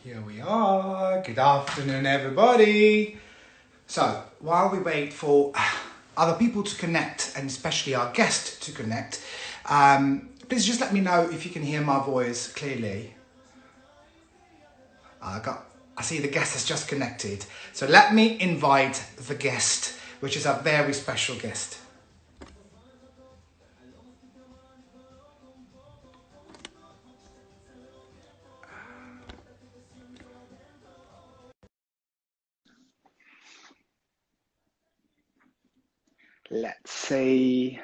Here we are. Good afternoon, everybody. So, while we wait for other people to connect, and especially our guest to connect, please just let me know if you can hear my voice clearly. I see the guest has just connected. So let me invite the guest, which is a very special guest. Let's see.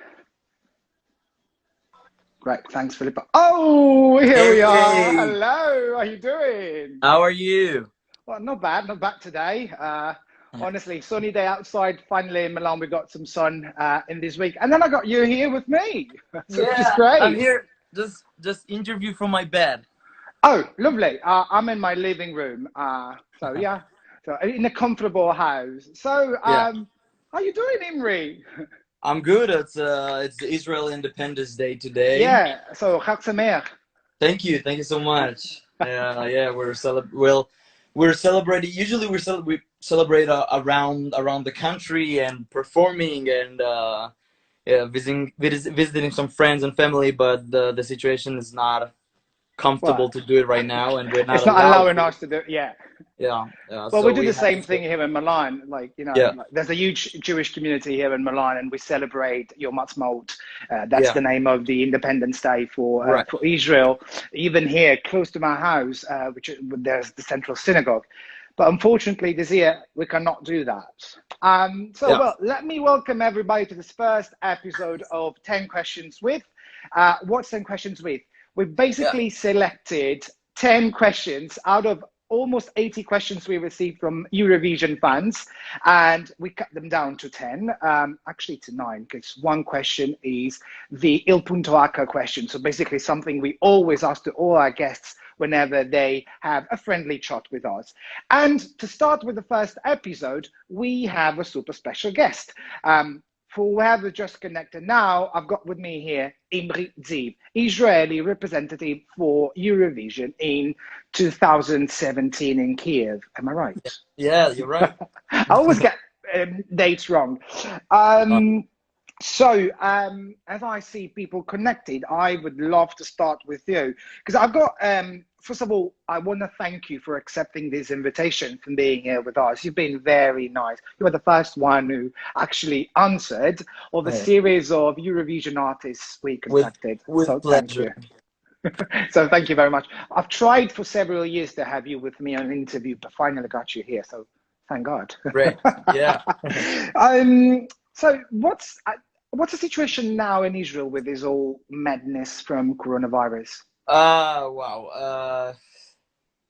Great, thanks, Philippa. Oh, here we are. Hey, Hello, how are you doing? how are you? Well, not bad today. Honestly, sunny day outside. Finally in Milan, we got some sun in this week. And then I got you here with me, so which is Yeah, I'm great. here. Just interview from my bed. Oh, lovely. I'm in my living room. So yeah, so in a comfortable house. So Yeah, how you doing, Imri? I'm good. It's the Israel Independence Day today. Yeah, so Chag Sameach. Thank you so much. Yeah, we're celebrating. Usually we celebrate around the country and performing and yeah, visiting some friends and family. But the situation is not Well, comfortable to do it right now, and we're not it's not allowed allowing to. us to do. Yeah. Yeah, yeah. Well, we So do we the have same to. thing here in Milan. Yeah, There's a huge Jewish community here in Milan, and we celebrate Yom Ha'atzmaut. That's yeah. the name of the Independence Day Right. for Israel. Even here, close to my house, there's the central synagogue. But unfortunately, this year we cannot do that. Yeah. Well, let me welcome everybody to this first episode of 10 Questions with. What's 10 Questions with? We've Yeah. basically selected 10 questions out of almost 80 questions we received from Eurovision fans, and we cut them down to 10, actually to 9, because one question is the Il Punto H question. So basically something we always ask to all our guests whenever they have a friendly chat with us. And to start with the first episode, we have a super special guest. For whoever just connected now, I've got with me here Imri Ziv, Israeli representative for Eurovision in 2017 in Kiev. Am I right? Yeah, you're right. I always get dates wrong. Uh, As I see people connected, I would love to start with you because I've got, first of all, I want to thank you for accepting this invitation and being here with us. You've been very nice. You were the first one who actually answered of a yeah. series of Eurovision artists we With contacted. with So thank pleasure. you. So thank you very much. I've tried for several years to have you with me on an interview, but finally got you here. So thank God. Great. Yeah. um, what's the situation now in Israel with this all madness from coronavirus? Wow.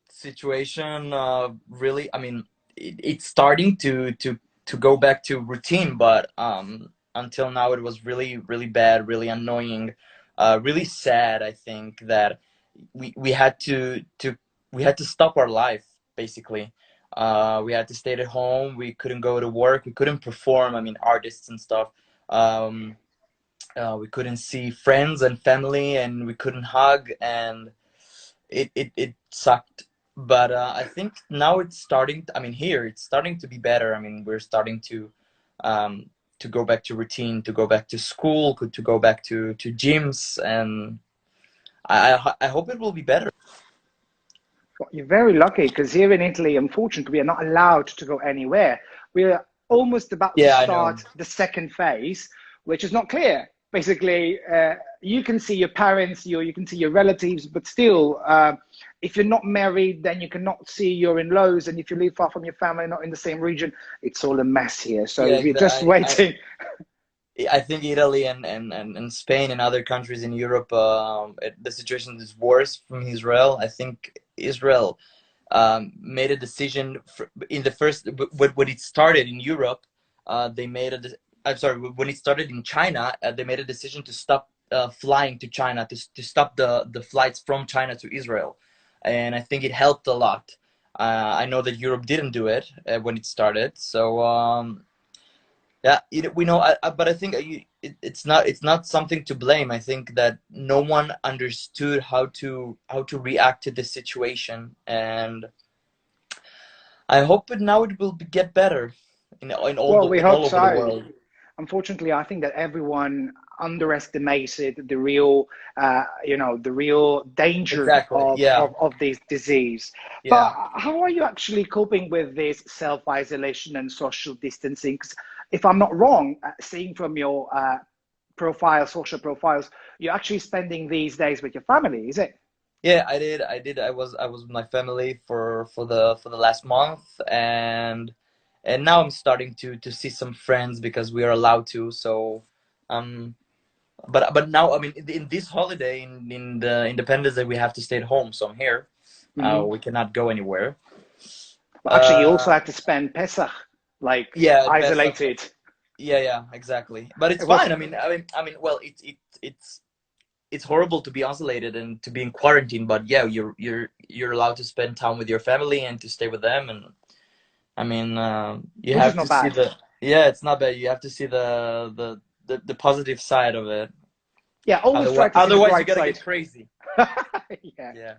Situation. Really. I mean, it's starting to go back to routine, but until now it was really bad, really annoying, really sad. I think that we had to stop our life basically. We had to stay at home. We couldn't go to work. We couldn't perform. I mean, artists and stuff. Um, we couldn't see friends and family, and we couldn't hug, and it sucked. But I think now it's starting. I mean, here it's starting to be better. I mean, we're starting to go back to routine, to go back to school, to go back to gyms, and I hope it will be better. Well, you're very lucky because here in Italy, unfortunately, we are not allowed to go anywhere. We're almost about to Yeah, I know. start the second phase, which is not clear. Basically, you can see your parents, you can see your relatives, but still, if you're not married, then you cannot see your in-laws. And if you live far from your family, not in the same region, it's all a mess here. So Yeah, we're just waiting. I think Italy and Spain and other countries in Europe, the situation is worse from Israel. I think Israel made a decision in the first when it started in Europe. They made a. I'm sorry, when it started in China, they made a decision to stop flying to China, to stop the flights from China to Israel, and I think it helped a lot. I know that Europe didn't do it when it started, so yeah, we know. But I think it's not something to blame. I think that no one understood how to react to this situation, and I hope now it will get better Well, we in hope all over the so. world. Unfortunately, I think that everyone underestimated the real, the real danger Exactly. Yeah. of this disease. But Yeah. how are you actually coping with this self-isolation and social distancing? 'Cause if I'm not wrong, seeing from your social profiles, you're actually spending these days with your family, is it? Yeah, I did. I was with my family for the last month, and now I'm starting to see some friends because we are allowed to. So, um, but now I mean in this holiday in the Independence Day we have to stay at home. So I'm here. Hmm. We cannot go anywhere. Well, actually, you also Uh, had to spend Pesach like yeah, Pesach. isolated. Yeah, yeah, exactly. But it's It was fine. Well, it's horrible to be isolated and to be in quarantine, but yeah, you're allowed to spend time with your family and to stay with them, and you which is have not to see bad. the yeah, it's not bad. You have to see the positive side of it. Yeah, always try to see the Otherwise you bright gotta side. get crazy. Yeah, Yeah,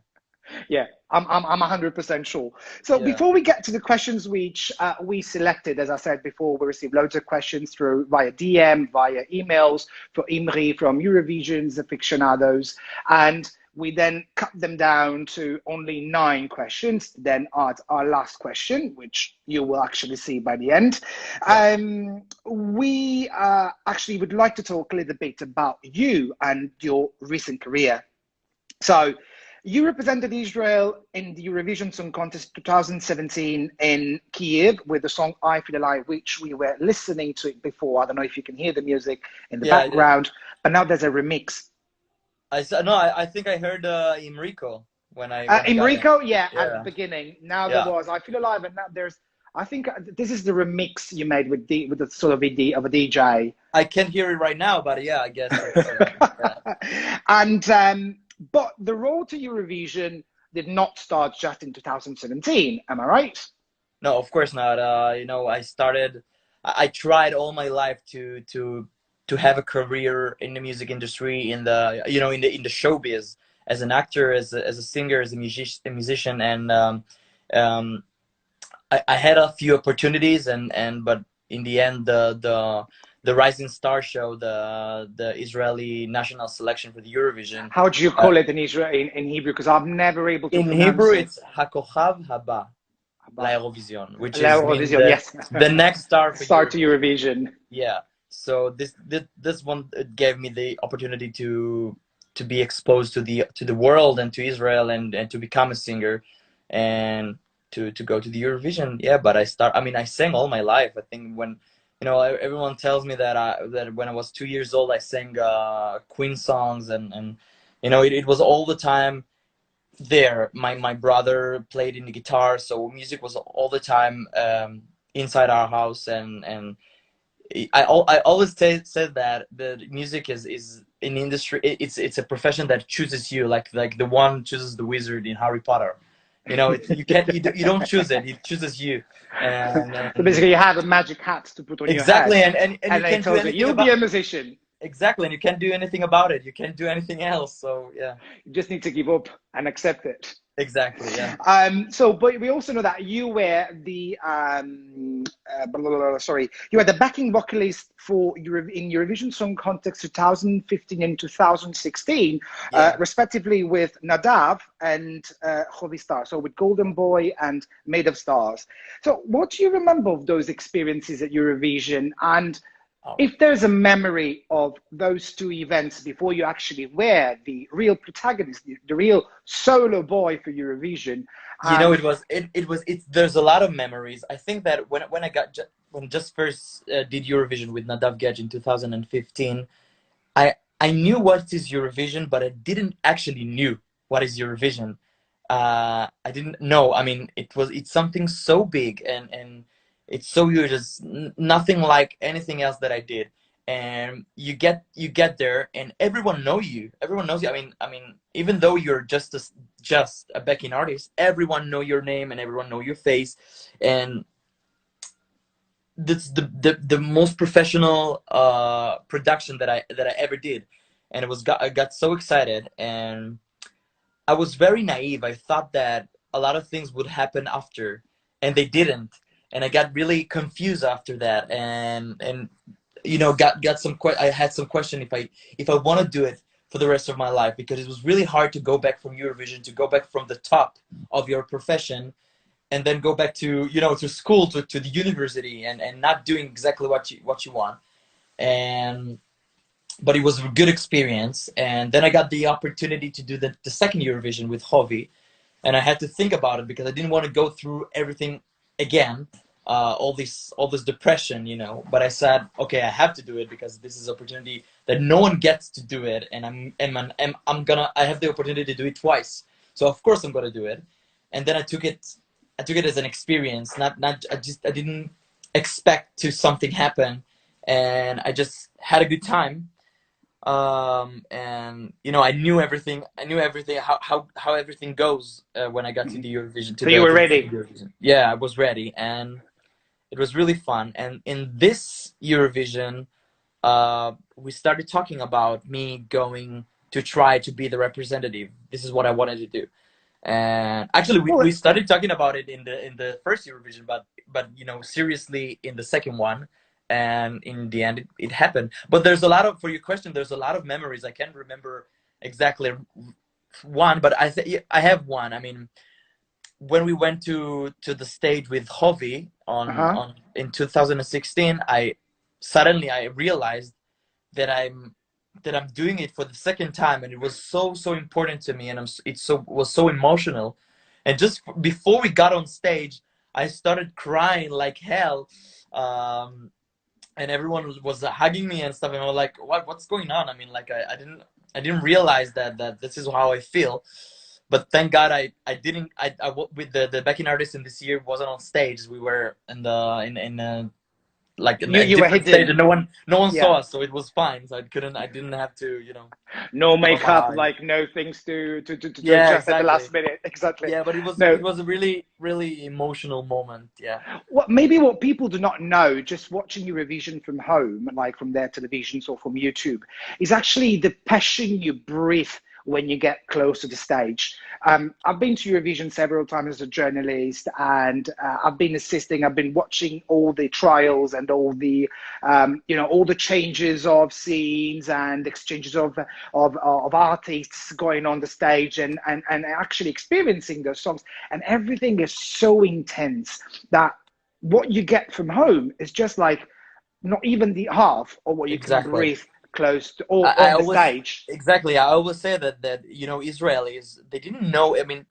yeah, I'm 100% sure. So yeah, before we get to the questions which we selected, as I said before, we received loads of questions through via DM, via emails for Imri from Eurovision's aficionados, and we then cut them down to only 9 questions. Then add our last question, which you will actually see by the end. yeah, We actually would like to talk a little bit about you and your recent career. So, you represented Israel in the Eurovision Song Contest 2017 in Kiev with the song I Feel Alive, which we were listening to it before. I don't know if you can hear the music in the yeah. I did. background, but now there's a remix. I saw no. I think I heard Imrico when I got in. Enrico, yeah, at the Yeah, beginning. Now there yeah. was I Feel Alive, and now there's, I think this is the remix you made with the sort of of a DJ. I can't hear it right now, but yeah, I guess it's yeah. And but the road to Eurovision did not start just in 2017. Am I right? No, of course not. I tried all my life to have a career in the music industry, in the in the showbiz, as an actor, as a singer, as a musician, and um, I had a few opportunities, but in the end, the Rising Star show, the Israeli national selection for the Eurovision. How do you Uh, call it in Israel in Hebrew? Because I'm never able to in pronounce Hebrew, it. it's Hakochav Haba, About l'Eurovision, which is mean L'Eurovision, yes. the next star for Start to Eurovision. Eurovision. Yeah. So this one, it gave me the opportunity to be exposed to the world and to Israel, and to become a singer, and to go to the Eurovision. Yeah, but I sang all my life. I think when everyone tells me that when I was 2 years old I sang Queen songs, and it was all the time there. My brother played in the guitar, so music was all the time inside our house, and I always said that the music is an industry. It's a profession that chooses you, like the one chooses the wizard in Harry Potter. You can't you don't choose it. It chooses you, So and basically, you have a magic hat to put on your head, exactly, and and you then it can't do tells you, anything you'll be about a musician. exactly, and you can't do anything about it. You can't do anything else. So yeah, You just need to give up and accept it. exactly, yeah, But we also know that you were the sorry, you were the backing vocalist for in Eurovision Song Contest 2015 and 2016, yeah. respectively with Nadav and Chovistar. So with Golden Boy and Made of Stars. So what do you remember of those experiences at Eurovision? And Oh. if there's a memory of those two events before you actually were the real protagonist, the real solo boy for Eurovision, and There's a lot of memories. I think that when just first did Eurovision with Nadav Gej in 2015, I knew what is Eurovision, but I didn't actually knew what is Eurovision. I didn't know. I mean, it's something so big, and it's so huge. It's nothing like anything else that I did. And you get there, and everyone know you. Everyone knows you. Even though you're just a backing artist, everyone know your name and everyone know your face, and that's the most professional production that I ever did, and I got so excited, and I was very naive. I thought that a lot of things would happen after, and they didn't, and I got really confused after that, and you know, got some I had some question if I want to do it for the rest of my life, because it was really hard to go back from Eurovision, to go back from the top of your profession, and then go back to, you know, to school, to the university, and not doing exactly what you want. And but it was a good experience. And then I got the opportunity to do the second Eurovision with Hovi, and I had to think about it because I didn't want to go through everything again, all this depression, you know. But I said, okay, I have to do it because this is an opportunity that no one gets to do it, and I have the opportunity to do it twice, so of course I'm gonna do it. And then I took it as an experience. I didn't expect to something happen, and I just had a good time. And you know, I knew everything, how everything goes when I got to the Eurovision, So you were ready. Eurovision. Yeah, I was ready, and it was really fun. And in this Eurovision, we started talking about me going to try to be the representative. This is what I wanted to do. And actually, we started talking about it in the first Eurovision, but you know, seriously in the second one. And in the end, it happened. But there's a lot of, for your question, there's a lot of memories. I can't remember exactly one, but I have one. I mean, when we went to the stage with Hovi on in 2016, I suddenly realized that I'm doing it for the second time, and it was so important to me, and was so emotional. And just before we got on stage, I started crying like hell. And everyone was hugging me and stuff, and I was like, what's going on? I mean, like, I didn't realize that this is how I feel. But thank God I didn't, with the backing artist in this year wasn't on stage. We were in like in a You were different stage, and hidden. no one Yeah. saw us, so it was fine. So I didn't have to, you know, No cover my makeup, eyes. like no things to Yeah, adjust at the exactly. last minute. Exactly. Yeah, but No. it was a really emotional moment. Yeah. Maybe what people do not know, just watching Eurovision from home, like from their televisions or from YouTube, is actually the passion you breathe when you get close to the stage. I've been to Eurovision several times as a journalist, and I've been assisting. I've been watching all the trials and all the, all the changes of scenes and exchanges of artists going on the stage, and actually experiencing those songs. And everything is so intense that what you get from home is just like not even the half of what you can Exactly. breathe close to or I on the always stage. exactly. I always say that you know, Israelis, they didn't know. I mean,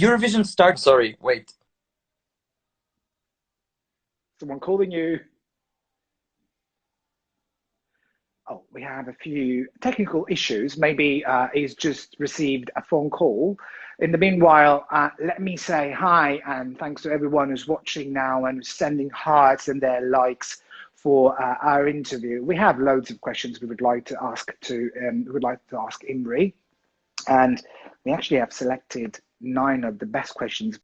Eurovision started. Sorry, wait. Someone calling you. Oh, we have a few technical issues. Maybe he's just received a phone call. In the meanwhile, let me say hi and thanks to everyone who's watching now and sending hearts and their likes for our interview. We have loads of questions we would like to ask Imri, and we actually have selected 9 of the best questions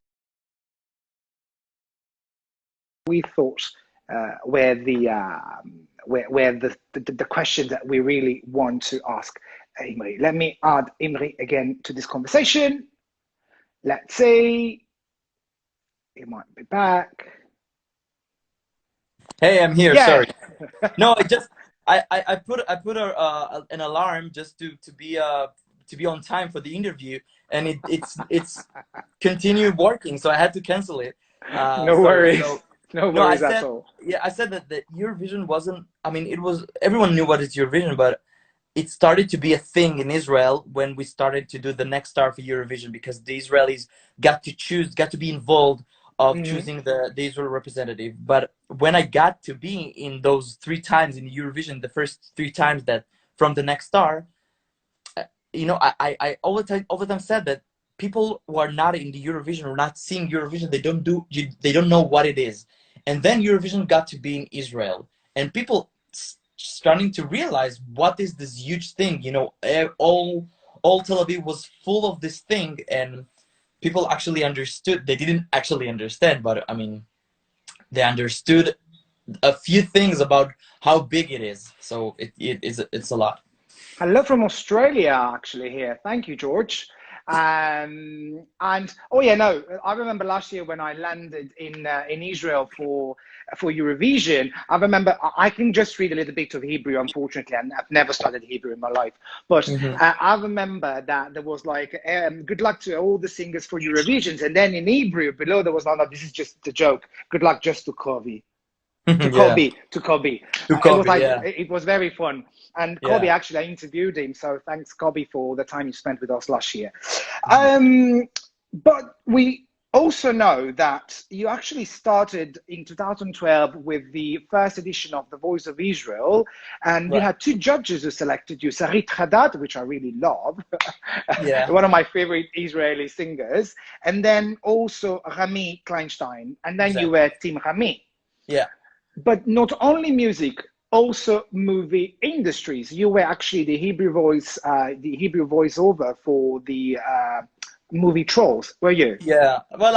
we thought were the questions that we really want to ask Imri. Let me add Imri again to this conversation. Let's see. He might be back. Hey, I'm here. Yeah. Sorry. No, I put an alarm just to be on time for the interview, and it's continued working, so I had to cancel it. No Sorry. worries. So No no, worries at all. I said that Eurovision wasn't. I mean, it was, everyone knew what is Eurovision, but it started to be a thing in Israel when we started to do the next star for Eurovision, because the Israelis got to be involved of Mm-hmm. choosing the Israel representative. But when I got to be in those 3 times in Eurovision, the first 3 times that from the next star, you know, I all the time said that people who are not in the Eurovision or not seeing Eurovision, they don't know what it is. And then Eurovision got to be in Israel, and people starting to realize what is this huge thing. You know, all Tel Aviv was full of this thing, and people actually understood. They didn't actually understand, but I mean, they understood a few things about how big it is. So it's a lot. Hello from Australia, actually, here. Thank you, George. And oh yeah, no, I remember last year when I landed in Israel for Eurovision. I remember I can just read a little bit of Hebrew, unfortunately, and I've never studied Hebrew in my life. But Hmm. I remember that there was like, good luck to all the singers for Eurovisions, and then in Hebrew below there was, no, no, this is just a joke. Good luck just to Kobe. To Yeah, Kobe, to Kobe. to It was Kobe. like Yeah, it was very fun, and Kobe yeah. actually I interviewed him. So thanks, Kobe, for the time you spent with us last year. Mhm. Um, but we also know that you actually started in 2012 with the first edition of The Voice of Israel, and you Right. had two judges who selected you, Sarit Haddad, which I really love, Yeah, one of my favorite Israeli singers, and then also Rami Kleinstein, and then you exactly. were Team Rami. Yeah. But not only music, also movie industries. You were actually the Hebrew voiceover for the movie Trolls, were you? Yeah. Well,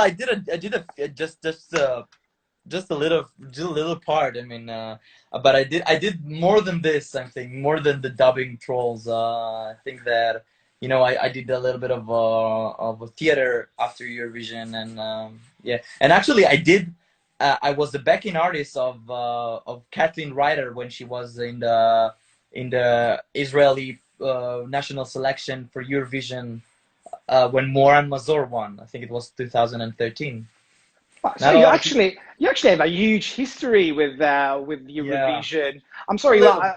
just a little part. I mean, but I did more than this. I think more than the dubbing trolls. I think that I did a little bit of a theater after Eurovision, and yeah, and actually I did. I was the backing artist of Kathleen Ryder when she was in the Israeli national selection for Eurovision when Moran Mazor won. I think it was 2013. Wow, so Not a lot of people. you actually have a huge history with Yeah, Eurovision. I'm a sorry, little bit.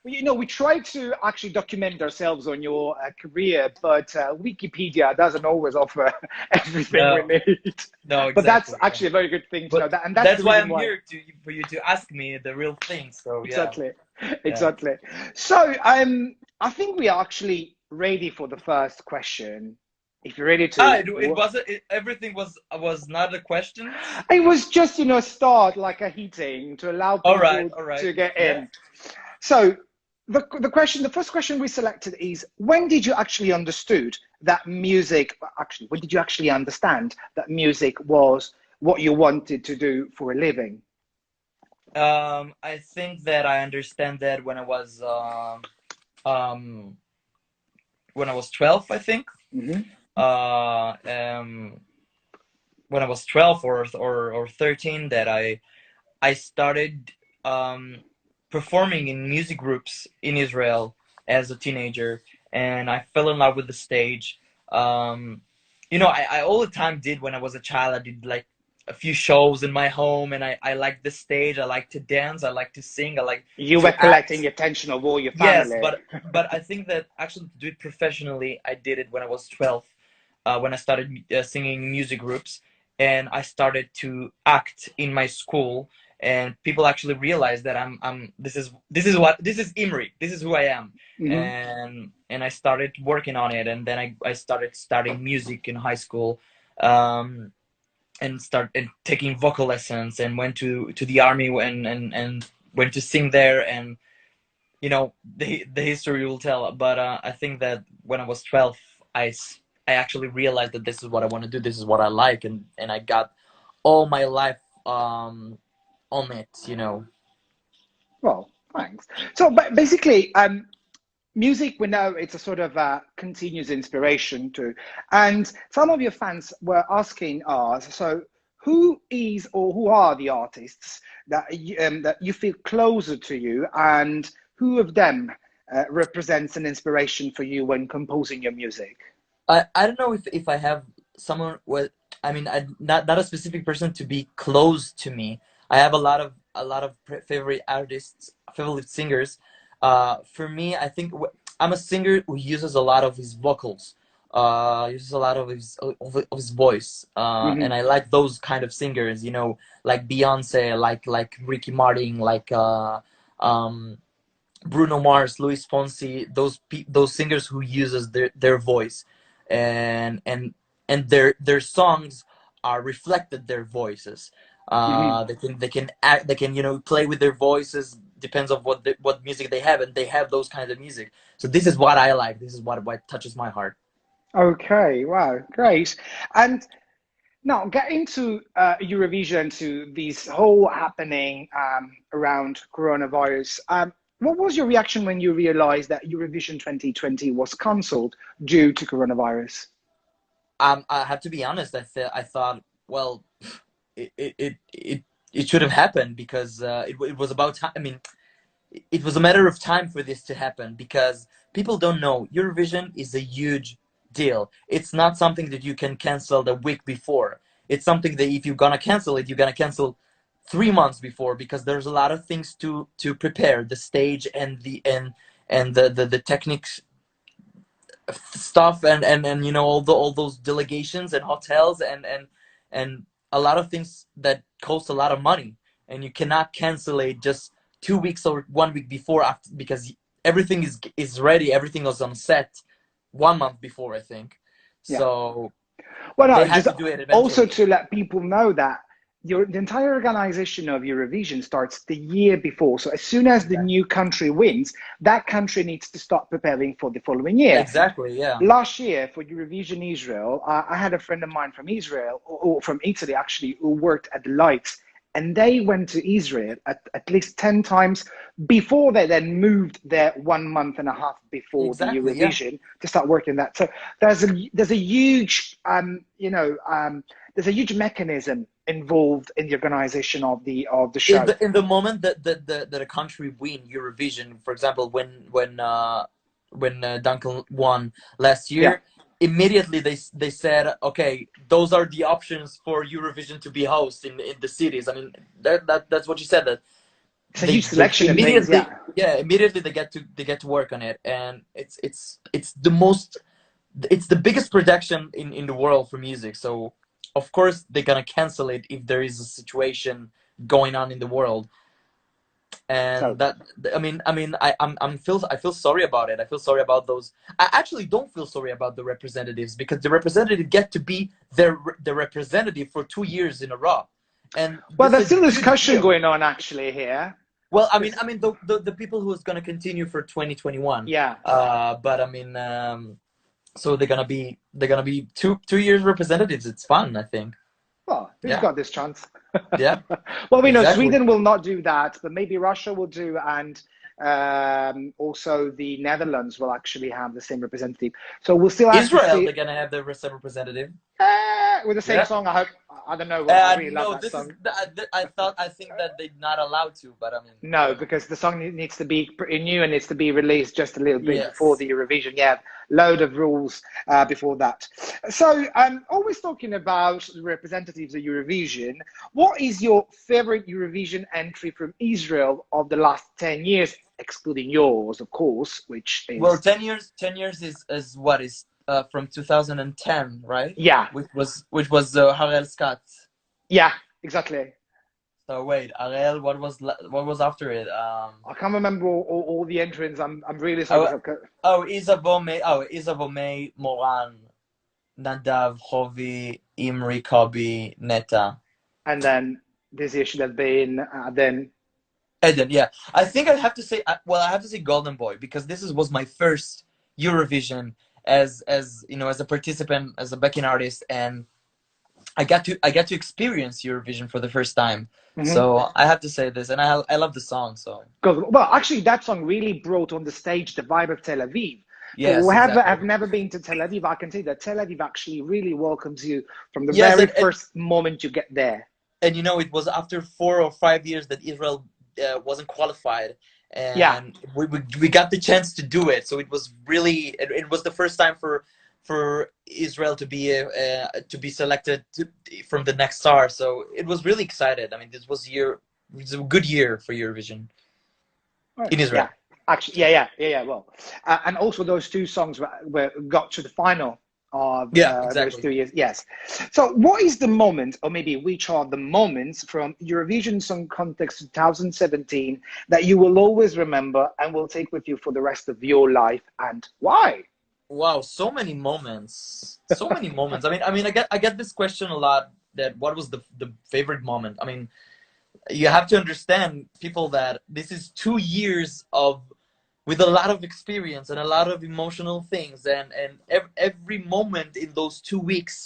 we try to actually document ourselves on your career, but Wikipedia doesn't always offer everything we No, need. no, But that's exactly. Yeah. actually a very good thing to know, But that, and that's the that's why reason I'm why. here to for you to ask me the real thing. So yeah, Exactly, yeah. exactly. So I think we are actually ready for the first question. If you're ready Ah, to, it wasn't. Everything was not the questions. it was just start like a heating to allow All right, people all right. to get Yeah. in. So the first question we selected is, when did you actually understood that music? Actually, when did you actually understand that music was what you wanted to do for a living? I think that I understand that um when I was 12. I think. Hmm. Uh, um, when I was 12 or 13, that I started performing in music groups in Israel as a teenager, and I fell in love with the stage. Um, I all the time did when I was a child. I did like a few shows in my home, and I liked the stage. I like to dance. I like to sing. I like You were to collecting act. the attention of all your Yes, family. but I think that actually to do it professionally, I did it when I was 12, when I started singing music groups, and I started to act in my school, and people actually realized that I'm this is Imri, this is who I am, Hmm. and I started working on it, and then I started studying music in high school, um, and started taking vocal lessons, and went to the army and went to sing there, and the history will tell. But I think that when I was 12, I actually realized that this is what I want to do, this is what I like, and I got all my life on it. Well, thanks. So, but basically, music, we know it's a sort of continuous inspiration too. And some of your fans were asking us, so who is or who are the artists that you feel closer to you, and who of them represents an inspiration for you when composing your music? I don't know if I have someone with, I mean, not a specific person to be close to me. I have a lot of favorite artists, favorite singers. For me, I think I'm a singer who uses a lot of his vocals, uses a lot of his voice, and Hmm. I like those kind of singers. Like Beyonce, like Ricky Martin, like Bruno Mars, Luis Fonsi, those singers who uses their voice, and their songs are reflected their voices. Hmm. They can act, they can play with their voices. Depends on what music they have, and they have those kinds of music. So this is what I like. This is what touches my heart. Okay, wow, great. And now, get into Eurovision, to this whole happening around coronavirus. What was your reaction when you realized that Eurovision 2020 was cancelled due to coronavirus? I have to be honest. I thought, well, it should have happened because it was about time. I mean, it was a matter of time for this to happen because people don't know Eurovision is a huge deal. It's not something that you can cancel the week before. It's something that if you're gonna cancel it, you're gonna cancel 3 months before because there's a lot of things to prepare, the stage and the techniques stuff and you know all those delegations and hotels and a lot of things that cost a lot of money, and you cannot cancel it just 2 weeks or 1 week before after because everything is ready, everything was on set 1 month before, I think. Yeah. So Well, they no, had just to do it also eventually. to let people know that the entire organization of Eurovision starts the year before. So as soon as the new country wins, that country needs to start preparing for the following year. Exactly, yeah. Last year for Eurovision Israel, I had a friend of mine from Israel, or from Italy actually, who worked at the Lights, and they went to Israel at least 10 times before they then moved there 1 month and a half before the Exactly, yeah. Eurovision to start working that. So there's a huge there's a huge mechanism involved in the organization of the show. In the moment that a country win Eurovision, for example, when Duncan won last Yeah, year, immediately they said, okay, those are the options for Eurovision to be host in the cities. I mean, that's what you said, that it's a huge they selection of things. immediately, Yeah. yeah, immediately they get to work on it, and it's the most, it's the biggest production in the world for music. So of course they're gonna cancel it if there is a situation going on in the world. So And that, I feel sorry about it. I feel sorry about those. I actually don't feel sorry about the representatives because the representative get to be the representative for 2 years in a row, and well, this there's is a still huge discussion deal. going on actually here. Well, This, the people who is going to continue for 2021. yeah. But so they're gonna be 2 years representatives. It's fun, I think. Well, who's Yeah, got this chance? yeah, Well, we know exactly. Sweden will not do that, but maybe Russia will do, and also the Netherlands will actually have the same representative. So we'll still have to Israel, see they're gonna have their representative. with the same Yeah. song. I hope. I don't know. I really love No, that this is song. I think that they're not allowed to, but I mean, I No, don't know. because the song needs to be pretty new and needs to be released just a little bit before Yes. the Eurovision. Yeah, load of rules before that. So, always talking about the representatives of Eurovision. What is your favorite Eurovision entry from Israel of the last 10 years, excluding yours, of course, which Well, is 10 years is what is from 2010, right? yeah, Which was Harel Scott. yeah, exactly. So wait, Ariel, what was after it? I can't remember all the entrants. I'm really sorry. Oh, Isabome, Moran, Nadav, Chovi, Imri, Kobi, Neta. And then this year should have been then Eden, yeah. I think I have to say, well, I have to say Golden Boy because this was my first Eurovision as you know, as a participant, as a backing artist, and I got to experience Eurovision for the first time. mhm. So I have to say this, and I love the song. So Well, actually, that song really brought on the stage the vibe of Tel Aviv. For yes, whoever exactly. have never been to Tel Aviv, I can say that Tel Aviv actually really welcomes you from the Yes, very first moment you get there. and you know, it was after 4 or 5 years that Israel wasn't qualified, Yeah. and we got the chance to do it. So it was really, it was the first time for Israel to be selected from the next star. So it was really excited. I mean, it was a good year for Eurovision Right. in Yeah. Israel. Actually, yeah. Well, and also those two songs were got to the final of Yeah, those exactly. 2 years. Yes. So, what is the moment, or maybe which are the moments from Eurovision Song Contest 2017 that you will always remember and will take with you for the rest of your life, and why? Wow, so many moments, so many moments. I get this question a lot. That what was the favorite moment? I mean, you have to understand, people, that this is 2 years of with a lot of experience and a lot of emotional things, and every moment in those 2 weeks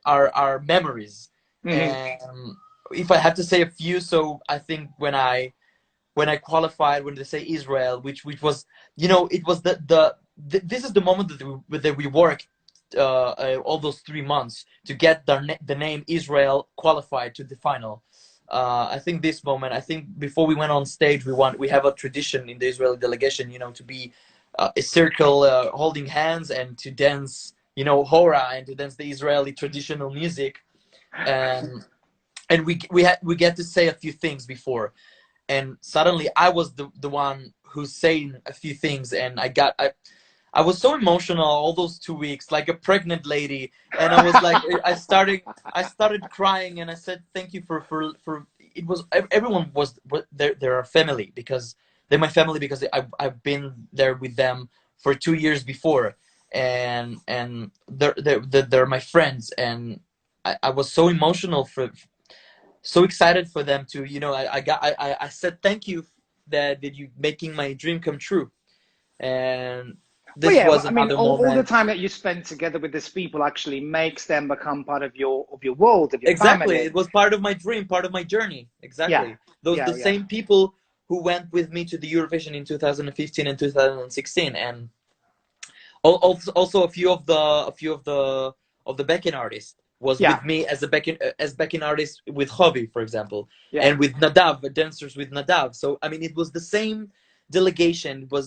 are memories. Hmm. And if I had to say a few, so I think when I qualified, when they say Israel, which was, you know, it was this is the moment that we worked all those 3 months to get the name Israel qualified to the final. I think this moment, I think before we went on stage, we have a tradition in the Israeli delegation, to be a circle, holding hands, and to dance, hora, and to dance the Israeli traditional music, and we get to say a few things before, and suddenly I was the one who's saying a few things, and I was so emotional all those 2 weeks, like a pregnant lady, and I was like, I started crying, and I said thank you for it was everyone was they're a family, because they're my family, because I've been there with them for 2 years before, and they're my friends, and I was so emotional, so excited for them to, I said thank you that you making my dream come true, and Well, this yeah, was I mean, another all the moment. time that you spend together with these people actually makes them become part of your world, of your Exactly, family. it was part of my dream, part of my journey. Yeah, Exactly, those yeah, the yeah. same people who went with me to the Eurovision in 2015 and 2016, and also a few of the backing artists was Yeah, with me as backing artist with Hobby, for example, yeah. and with Nadav, dancers with Nadav. So I mean, it was the same delegation. It was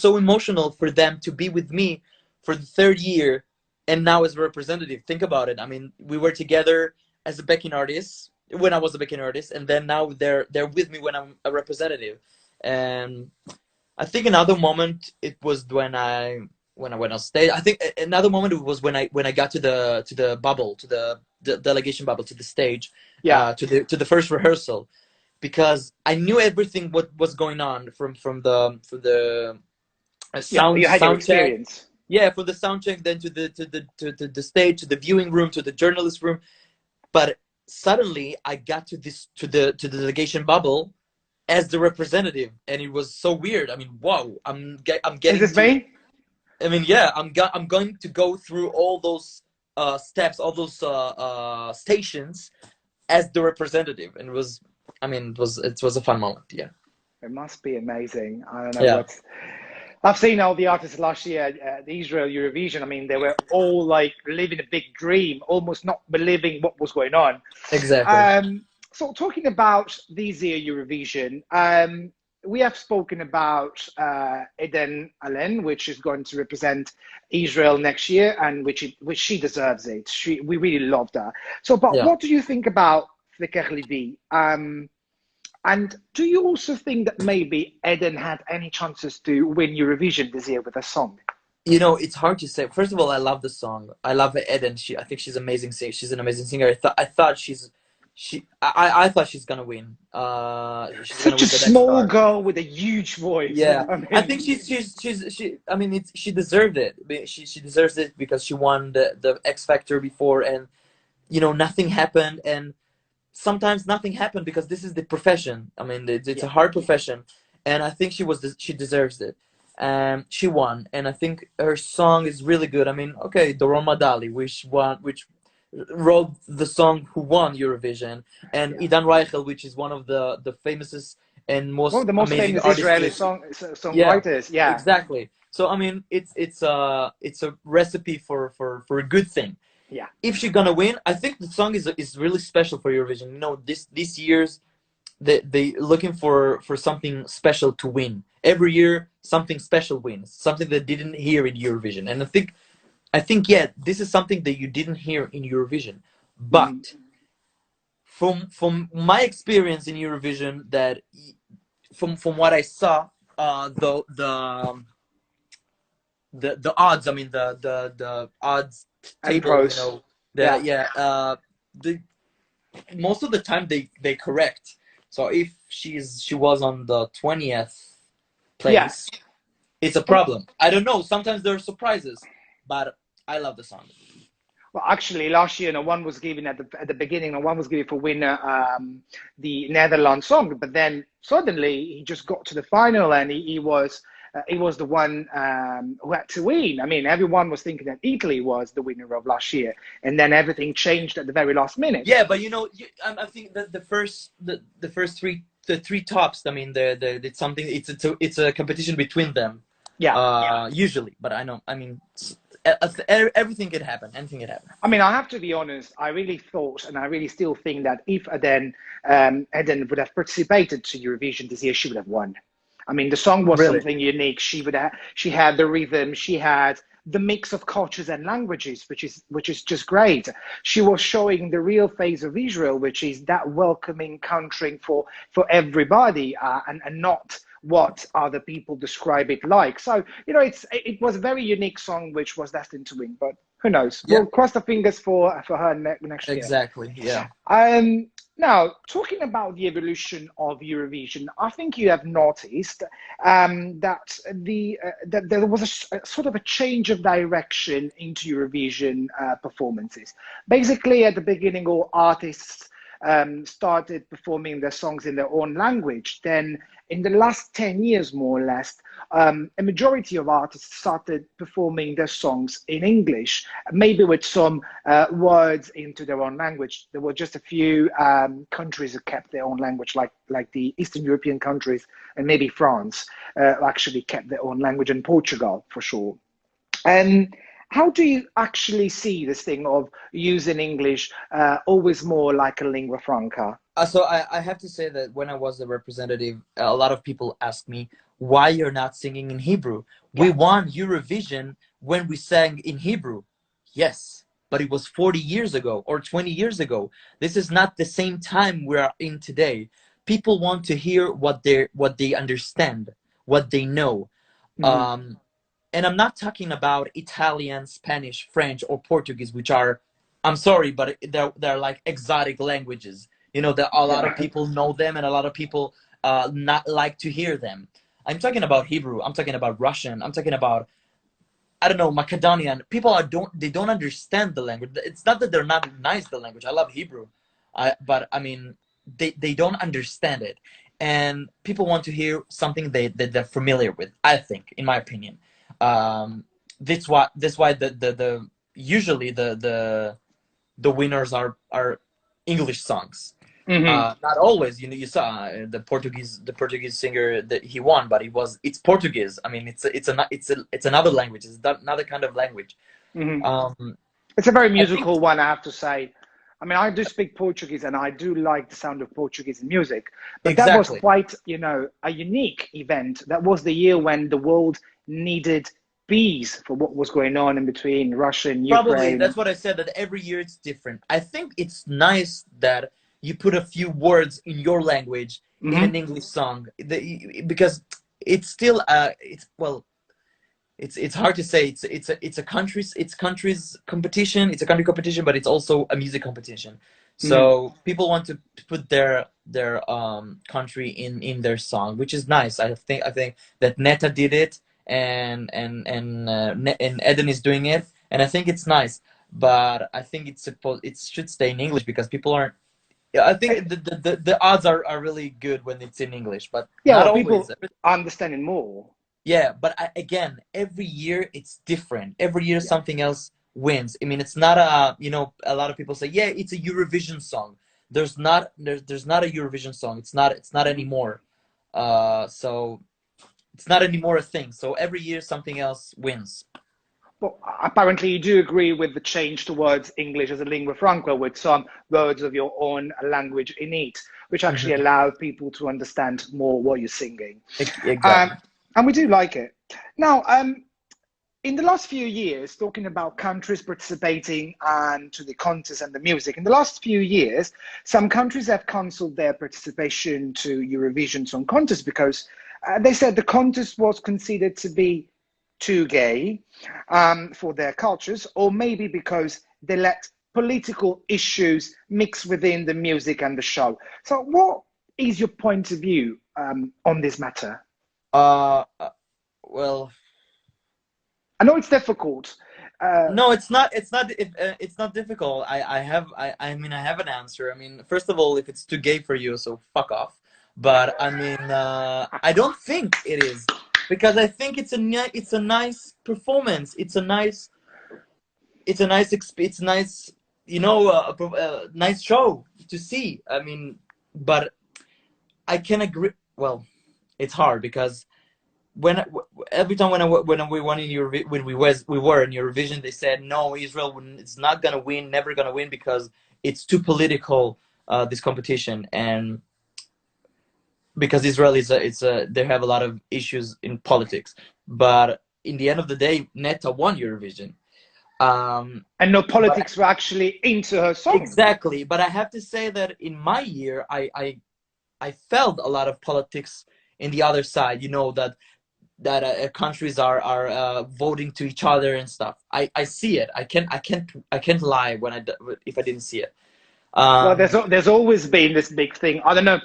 so emotional for them to be with me for the third year, and now as a representative. Think about it. I mean, we were together as a backing artist when I was a backing artist, and then now they're with me when I'm a representative. And I think another moment it was when I went on stage. I think another moment it was when I got to the bubble, the delegation bubble, to the stage, Yeah. to the first rehearsal, because I knew everything what was going on from the Yeah, sound you had your sound check. experience. Yeah, from the sound check, then to the stage, to the viewing room, to the journalist room. But suddenly I got to the delegation bubble as the representative, and it was so weird. I mean, wow, I'm Is getting this to. me? I mean, yeah, I'm going to go through all those steps, all those stations as the representative, and it was. I mean, it was a fun moment. Yeah. It must be amazing. I don't know Yeah. what. I've seen all the artists last year at the Israel Eurovision. I mean, they were all like living a big dream, almost not believing what was going on. Exactly. So, talking about this year Eurovision, we have spoken about Eden Allen, which is going to represent Israel next year, and which she deserves it. We really loved her. So, but Yeah. what do you think about Flicker Levy? And do you also think that maybe Eden had any chances to win Eurovision this year with a song? It's hard to say. First of all, I love the song. I love Eden. I think she's amazing. She's an amazing singer. I thought I thought she's gonna win. She's gonna Such a win the next small star. girl with a huge voice. Yeah, I I mean, think she. I mean, she deserved it. She deserves it because she won the X Factor before, and nothing happened. And sometimes nothing happened because this is the profession. I mean, it's yeah, a hard profession, and I think she deserves it. She won, and I think her song is really good. I mean, okay, Doron Madali, which wrote the song who won Eurovision, and yeah. Idan Reichel, which is one of the famous and One most of the most amazing famous Israeli artists. Yeah, songwriters. Yeah, exactly. So I mean, it's a recipe for a good thing. yeah. If she's gonna win, I think the song is really special for Eurovision. This year's they looking for something special to win. Every year something special wins, something that didn't hear in Eurovision. And I think yeah, this is something that you didn't hear in Eurovision. Mhm. But from my experience in Eurovision, that from what I saw, the odds. I mean the odds And table. pros. The Yeah, yeah. The Most of the time they correct. So if she was on the 20th yeah. place, it's a problem. I don't know. Sometimes there are surprises, but I love the song. Well, actually, last year, no one was given at the beginning. No one was given for winner the Netherlands song, but then suddenly he just got to the final, and he was the one who had to win. I mean, everyone was thinking that Italy was the winner of last year, and then everything changed at the very last minute. Yeah, but I think that the first three tops. I mean, it's something. It's a competition between them. Yeah, Usually, but I know. I mean, everything could happen. Anything could happen. I mean, I have to be honest. I really thought, and I really still think that if Eden would have participated to Eurovision this year, she would have won. I mean, the song was Really? something unique. She had the rhythm. She had the mix of cultures and languages, which is just great. She was showing the real face of Israel, which is that welcoming country for everybody, and not what other people describe it like. So it was a very unique song, which was destined to win. But who knows? Yeah. We'll cross the fingers for her next year. Exactly. Yeah. Now, talking about the evolution of Eurovision, I think you have noticed that there was a sort of a change of direction into Eurovision performances. Basically, at the beginning, all artists started performing their songs in their own language. Then, in the last 10 years, more or less, a majority of artists started performing their songs in English, maybe with some words into their own language. There were just a few countries that kept their own language, like the Eastern European countries, and maybe France actually kept their own language, and Portugal for sure. And how do you actually see this thing of using English always more like a lingua franca? So I have to say that when I was the representative, a lot of people asked me why you're not singing in Hebrew. We won Eurovision when we sang in Hebrew. Yes, but it was 40 years ago or 20 years ago. This is not the same time we are in today. People want to hear what they understand, what they know. Mm-hmm. And I'm not talking about Italian, Spanish, French, or Portuguese, which are, I'm sorry, but they're like exotic languages. That a lot of Yeah. people know them, and a lot of people not like to hear them. I'm talking about Hebrew. I'm talking about Russian. I'm talking about, I don't know, Macedonian. People don't understand the language. It's not that they're not nice, the language. I love Hebrew, but I mean they don't understand it, and people want to hear something that they're familiar with. I think, in my opinion, that's why the usually the winners are English songs. Mm-hmm. Not always. You saw the Portuguese singer that he won, but it's Portuguese. I mean, it's another language. It's another kind of language. Mm-hmm. Um, It's a very I think musical one, I have to say. I mean, I do speak Portuguese and I do like the sound of Portuguese music, but that was exactly. quite, a unique event. That was the year when the world needed peace for what was going on in between Russia and Probably that's Ukraine. what I said. That every year it's different. I think it's nice that you put a few words in your language in an Hmm. English song, because it's still it's well it's hard to say. It's a country's competition. It's a country competition, but it's also a music competition. Hmm. So people want to put their country in their song, which is nice. I think that Neta did it, and Eden is doing it, and I think it's nice. But I think it should stay in English because people aren't. Yeah, I think the odds are really good when it's in English, but Yeah, not well, always. people are understanding more. Yeah, but again, every year it's different. Every year Yeah. something else wins. I mean, it's not a lot of people say, yeah, it's a Eurovision song. There's not a Eurovision song. It's not Mhm. anymore. So it's not anymore a thing. So every year something else wins. Well, apparently you do agree with the change towards English as a lingua franca with some words of your own language in it, which actually Hmm. allow people to understand more what you're singing. Um, Exactly. and we do like it. Now, in the last few years, talking about countries participating and to the contest and the music, in the last few years, some countries have cancelled their participation to Eurovision Song Contest because they said the contest was considered to be too gay for their cultures, or maybe because they let political issues mix within the music and the show. So, what is your point of view on this matter? Uh, uh, well, I know it's difficult. Uh, no, it's not difficult. I mean, I have an answer. I mean, first of all, if it's too gay for you, so fuck off. But I mean, I don't think it is, because I think it's a nice performance. It's a nice, nice show to see. I mean, but I can agree. Well, it's hard because every time when we won in when we were in Eurovision, they said no, Israel it's not gonna win, never gonna win because it's too political, this competition, and because Israel is they have a lot of issues in politics. But in the end of the day, Netta won Eurovision. And no But politics were actually into her song. exactly, but I have to say that in my year, I felt a lot of politics in the other side. You know that countries are voting to each other and stuff. I see it. I can't lie when if I didn't see it. Well, Um, there's always been this big thing. I don't know,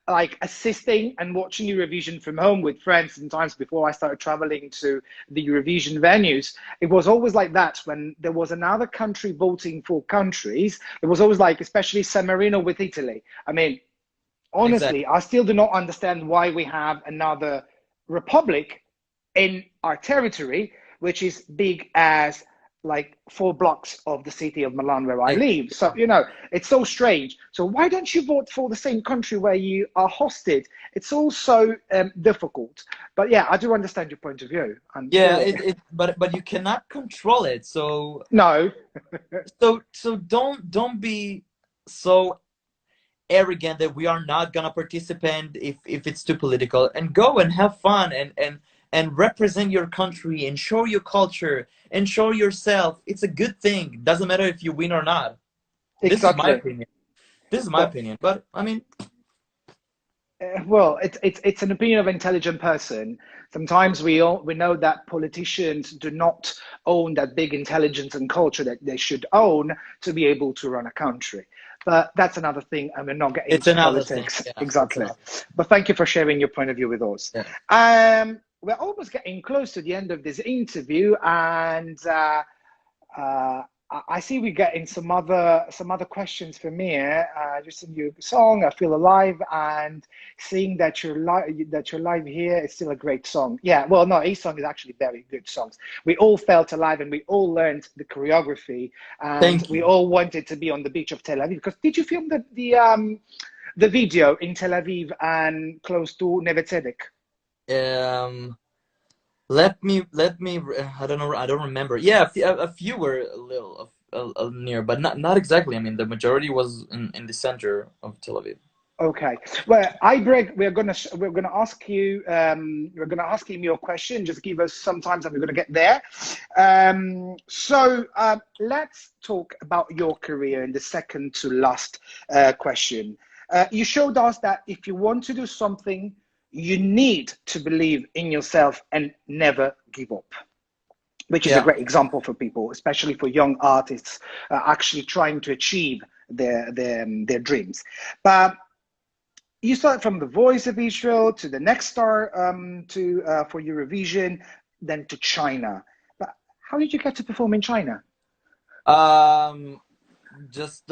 like assisting and watching Eurovision from home with friends. Sometimes before I started traveling to the Eurovision venues, it was always like that. When there was another country voting for countries, it was always like, especially San Marino with Italy. I mean, exactly. honestly, I still do not understand why we have another republic in our territory, which is big as like 4 blocks of the city of Milan where I live. So, you know, it's so strange. So why don't you vote for the same country where you are hosted? It's all so difficult. But yeah, I do understand your point of view. And Yeah, really, but you cannot control it. So no, don't be so arrogant that we are not gonna participate if it's too political, and go and have fun and represent your country and show your culture and show yourself. It's a good thing. Doesn't matter if you win or not. This is my exactly. opinion. This is my Well, opinion. But I mean, well, it's an opinion of an intelligent person. Sometimes we know that politicians do not own that big intelligence and culture that they should own to be able to run a country. But that's another thing, and we're not getting it's into another thing. politics Yeah, it's exactly. another. But thank you for sharing your point of view with us. Yeah. We're almost getting close to the end of this interview, and uh, I see we get in some other questions from me. Just a new song, I Feel Alive, and seeing that you're live here is still a great song. Yeah, well, no, each song is actually very good songs. We all felt alive, and we all learned the choreography, and Thank we you. all wanted to be on the beach of Tel Aviv. Because did you film the video in Tel Aviv and close to Neve Tzedek? Um, let me. I don't know. I don't remember. Yeah, a few were a little near, but not exactly. I mean, the majority was in the center of Tel Aviv. Okay. Well, Ibreg, we're gonna ask you we're gonna ask him your question. Just give us some time, and we're gonna get there. Let's talk about your career in the second to last question. You showed us that if you want to do something, you need to believe in yourself and never give up, which is a Yeah. great example for people, especially for young artists actually trying to achieve their dreams. But you started from the Voice of Israel to the Next Star to for Eurovision, then to China. But how did you get to perform in China? Um, just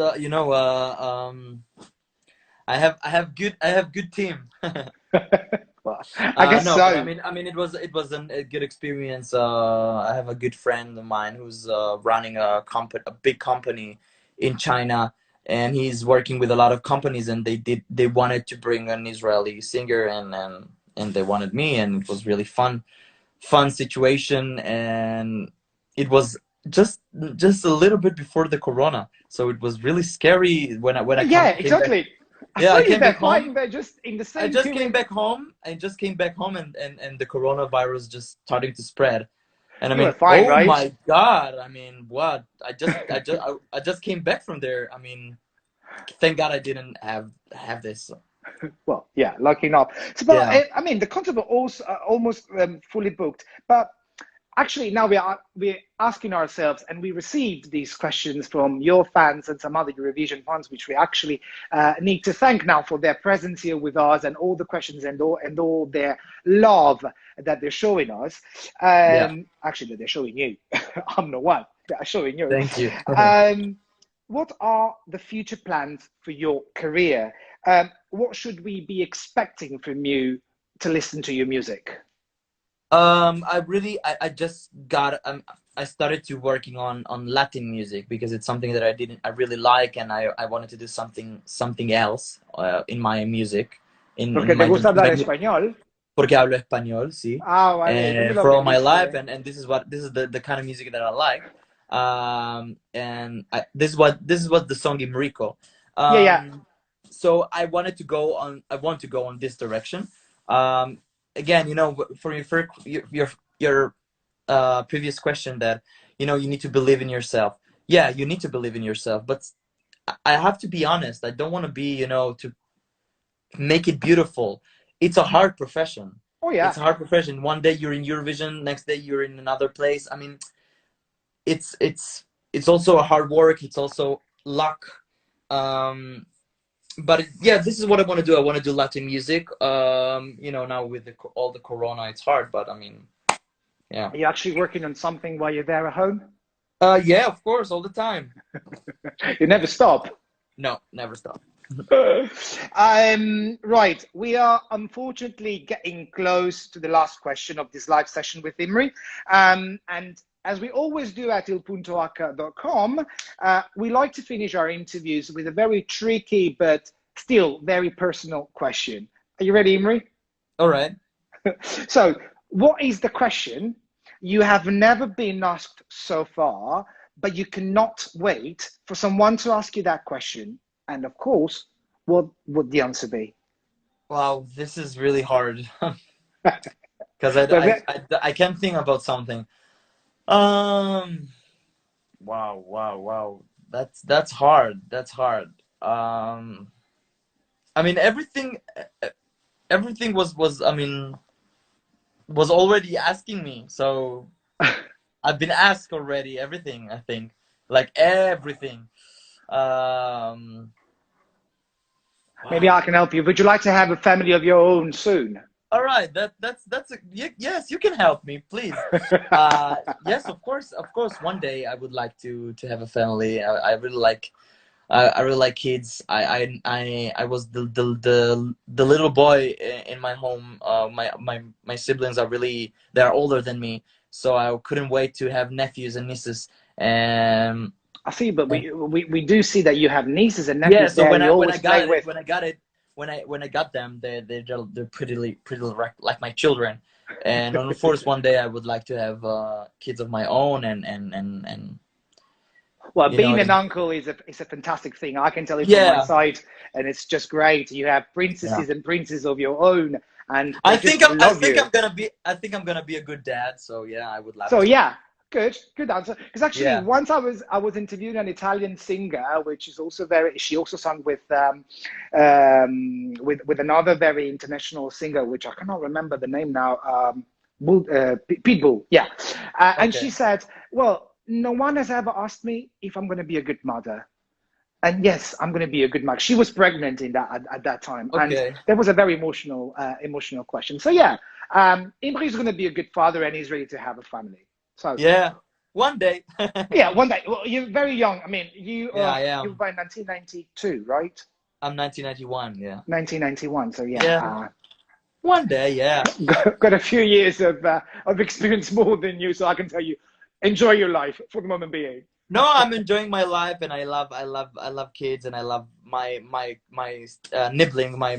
I have good team. Well, I guess No, but so. I mean, a good experience. I have a good friend of mine who's running a big company in China, and he's working with a lot of companies, and they wanted to bring an Israeli singer, and they wanted me, and it was really fun situation, and it was just just a little bit before the Corona, so it was really scary when I Yeah, came back. exactly. I Yeah, saw I you came there back home. flying there just in the I same just came period. back home. I just came back home, and the coronavirus just starting to spread. And I You were mean, fine, oh right? my God! I mean, what? I just came back from there. I mean, thank God I didn't have this. Well, yeah, lucky enough. So, but Yeah, I mean, the concert was also almost fully booked. But actually, now we're asking ourselves, and we received these questions from your fans and some other Eurovision fans, which we actually need to thank now for their presence here with us and all the questions and all their love that they're showing us. yeah. Actually, that they're showing you. I'm the one that are showing you. Thank you. Um, what are the future plans for your career? What should we be expecting from you to listen to your music? I just got I started to working on Latin music because it's something that I really like, and I wanted to do something else in my music, Porque te gusta hablar español. porque hablo español, sí. Ah, vale, dímelo For all bien, my life, díselo. and this is the kind of music that I like. This is what the song Imrico. Yeah, yeah. So I want to go on this direction. Um, Again, you know, for your previous question that you know you need to believe in yourself. Yeah, you need to believe in yourself, but I have to be honest. I don't want to be, you know, to make it beautiful. It's a hard profession. Oh, It's yeah. a hard profession. One day you're in Eurovision, next day you're in another place. I mean, it's also a hard work. It's also luck. Um, but yeah, this is what I want to do. I want to do Latin music. You know, now with all the Corona, it's hard. But I mean, yeah. Are you actually working on something while you're there at home? Yeah, of course, all the time. You never stop. No, never stop. Right, we are unfortunately getting close to the last question of this live session with Imri. And as we always do at ilpuntoh.com, we like to finish our interviews with a very tricky but still very personal question. Are you ready, Imri? All right. So, what is the question you have never been asked so far, but you cannot wait for someone to ask you that question? And of course, what would the answer be? Wow, this is really hard because I can't think about something. Um, wow. That's hard. That's hard. I mean everything was I mean was already asking me. So I've been asked already everything, I think. Like everything. Um, Maybe I wow. can help you. Would you like to have a family of your own soon? All right, yes, you can help me, please. Yes, of course. One day I would like to have a family. I really like I really like kids. I was the little boy in my home. My siblings are really they're older than me, so I couldn't wait to have nephews and nieces. And I see, but we do see that you have nieces and yeah, nephews so there you when I always play got it with. when I got them, they're pretty like my children. And of course, one day I would like to have kids of my own, and Well, you know, being an uncle is a fantastic thing. I can tell you from my yeah, side, and it's just great. You have yeah. princesses and princes of your own, and they just love you. I think I'm gonna be a good dad. So yeah, I would love So to. yeah, good answer. Because actually, Yeah. once I was interviewing an Italian singer, which is also very. She also sang with another very international singer, which I cannot remember the name now. Pitbull, yeah. And she Okay. said, "Well, no one has ever asked me if I'm going to be a good mother." And yes, I'm going to be a good mother. She was pregnant in at that time, and Okay. that was a very emotional question. So yeah, Imri is going to be a good father, and he's ready to have a family. So Yeah. One day. yeah, one day. Well, you're very young. I mean, Yeah, I you were am. born 1992, right? I'm 1991. Yeah. 1991. So yeah, Yeah. One day. Yeah. got a few years of experience more than you, so I can tell you, enjoy your life for the moment being. No, I'm enjoying my life, and I love kids, and I love my nibbling, my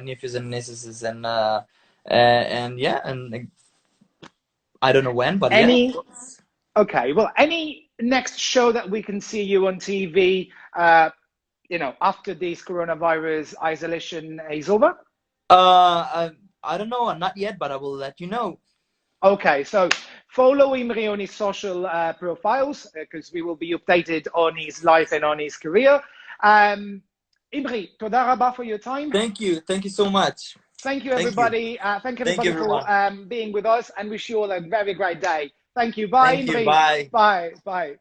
nephews and nieces, and yeah, and like, I don't know when, but yeah, of Any course. Okay, well, any next show that we can see you on TV, after this coronavirus isolation is over? I don't know, not yet, but I will let you know. Okay, so follow Imri on his social profiles because we will be updated on his life and on his career. Imri, toda rabba for your time. Thank you so much. Thank you, Thank you, everybody. Thank thank you, everybody for everyone. being with us and wish you all a very great day. Thank you. Bye, Thank you. Imri. Bye. Bye. Bye.